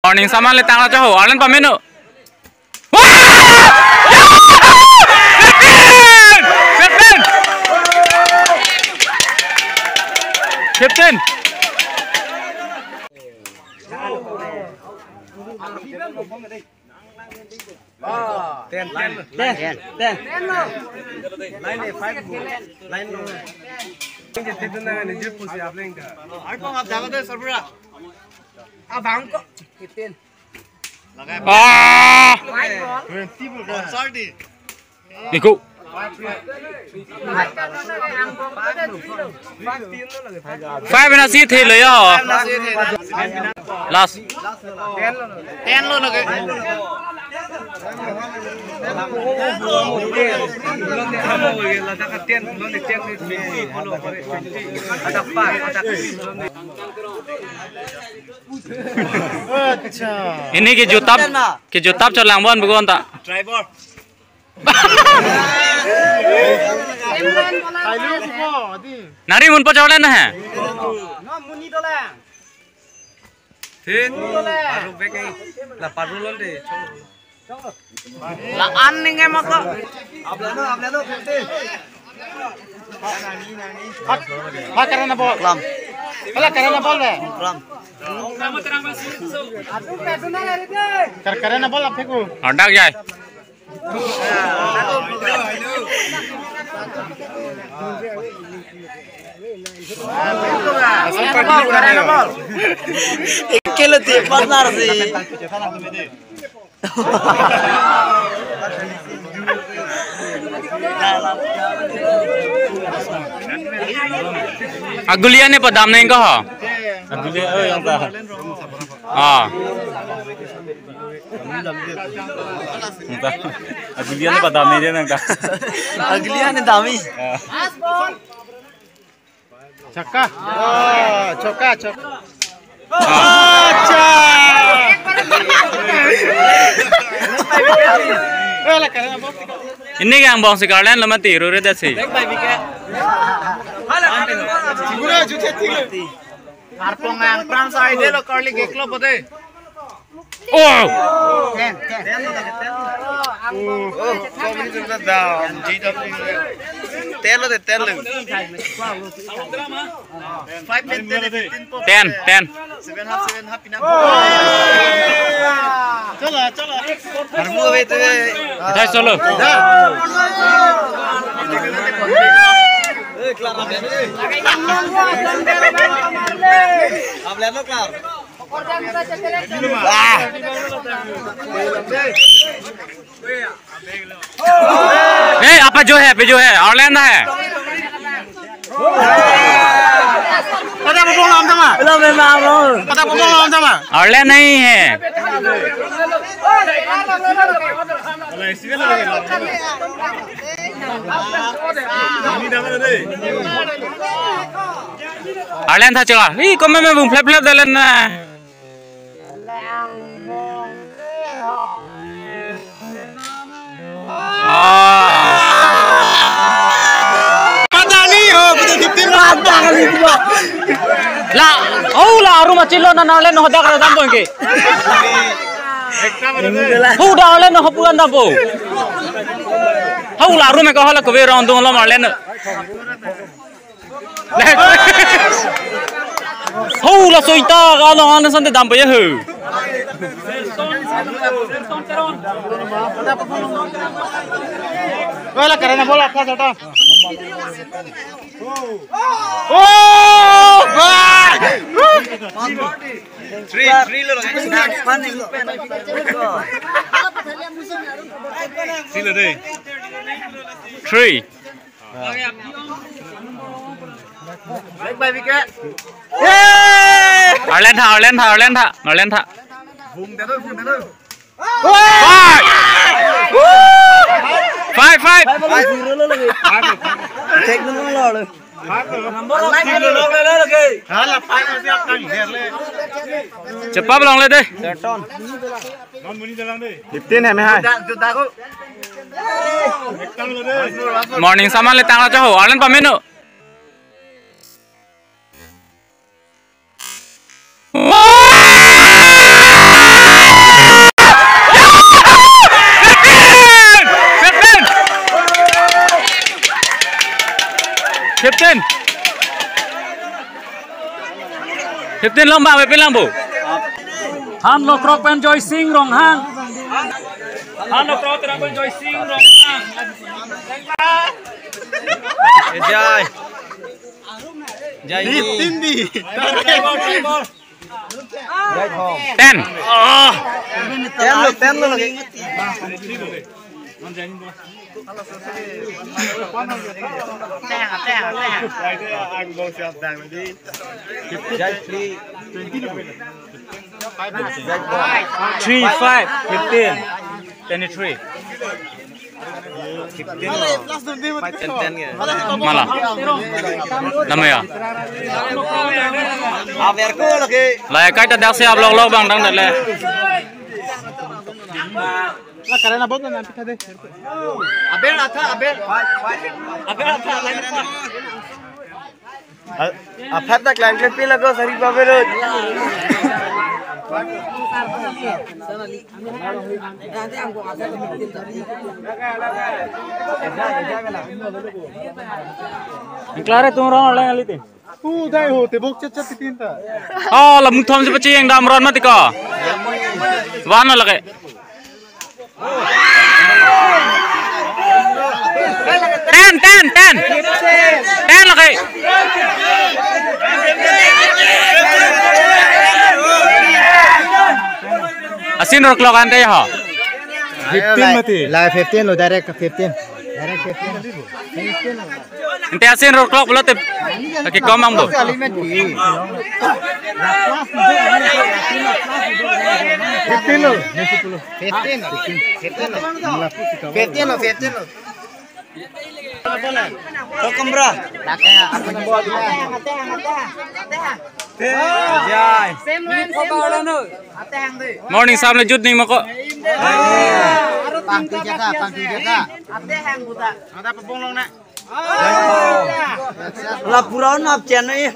Morning sama le tang la cho ho alen pamen no. Captain. Ten. Line 5 line lo. Ini itu na ni je pusi आप लेंगे. Aku ngap jaga deh serba. Abang kok. Ten. Sorry. Iku. Five na si thi le yo. Last. Ten lo lagi. Ini ke jutap cho lang bon bugon ta. Driver. Nari mun pa chawle na hai. Ten. Paru bek ai. La paru lol de. Lah aneh emang kok. Ablano. Ten. Hak karena bol. Lam. Ala karena bol be. Lam. Karena bol apa ku? Adak jai. Kelo ti partner sih. Agulia ne padam nahi kah? Agulia yang ta. Ah. Agulia ne padam nahi dia ta. Agulia ne dami. Chakka. Chokka. Acha. Ini yang bang sekarang lama tiru reda sih. Arpong ang pram sa ide lo karli geklo bote. Oh. Ten. 7.5 pinap. Chalo. Harbu itu. Jai solo. apa जो है ऑनलाइन है ऑनलाइन नहीं है ऑनलाइन था चला कम में फ्लैप दे लेना lah rumah cilo na nalen no hoda kara dampo ke huda olen no hopuan dampo hau la rumah ko hala ko be round lo marlen hau la soita ga lo an sante dampo ye hu Bola karena bola apa jata? Oh, bye. 3 lo lagi. 3 Baik baik wicket. Ireland tha Vùng thế thôi. 5 Cek dulu lo. cepat long lên đây Tin hay 12 morning sama le tang la cho ho Ireland pamen no 15 lomba về bên bu han lo krok pen joy sing rong hang han lo krok terang pen joy sing rong hang Jai Jai Tindi Jai Thong 10 Ten luôn lagi Jai 3 5 15 23 Ten ya malah nama ya Averko lagi lại cái đặt siap lo bang dang le Lah karena bot na pita deh. Aber lain Afat tak lain kali lagu sari babel Klare tu orang lain kali tu. Dai ho te bok chat pinta. Oh, lah muthom se beci yang dam ron mati ka. Wana lage. 10 lagi. Asin rok lo kan ha. 15 mati. Lah 15 lo direct 15. Direct 15. Ente asin rok lo boleh te. Oke komang bu. 15 lo. 15 lo. Tokom bro Jai Morning samle jut ning mako. Pangti jaga. Ada pepong nak Lapuran ap channel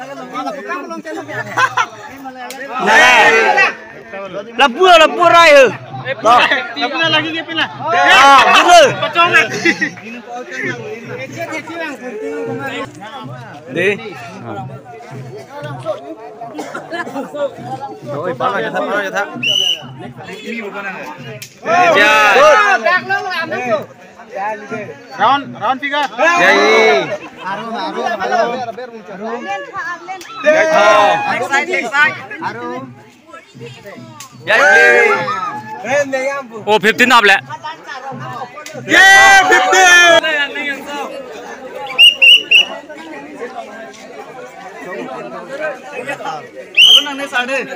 Lapur ayo. Lapuna lagi ke pila. Betul. Deh. Rồi, bao giờ thắp. Round figure. Jai. Oh 15 up le. Yeah, 15.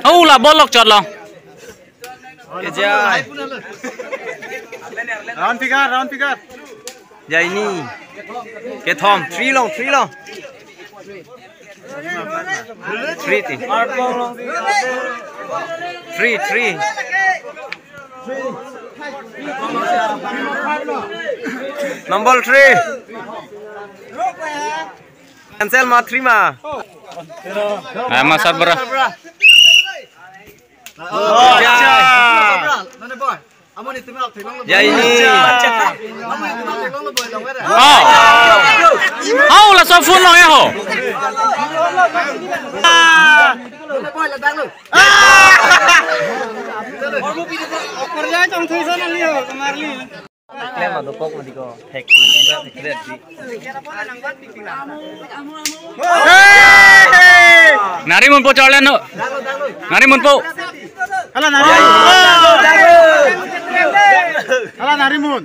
Oh lah bolok chot lo. Jai. Round figure. Jai ni. Ke thom 3 long. 3 ti. 3. Number 3. Cancel ma 3 ma. Masar berah. Jai ni. Oh lah so phun lo ya ho. Lem ma dopok ma diko hack Nari mun po chole no. Nari mun po. Hala narimun.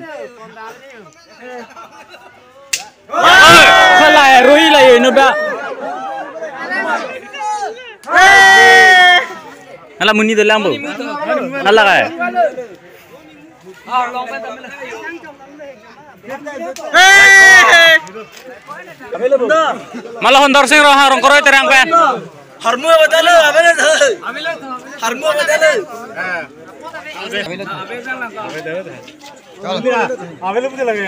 Khala roi la ye no ba. Hala muni de lambo. Hala ka. Malah hondor sing roh rong koroi terang pen. Harmu badalu Harmu badalu Available lagi.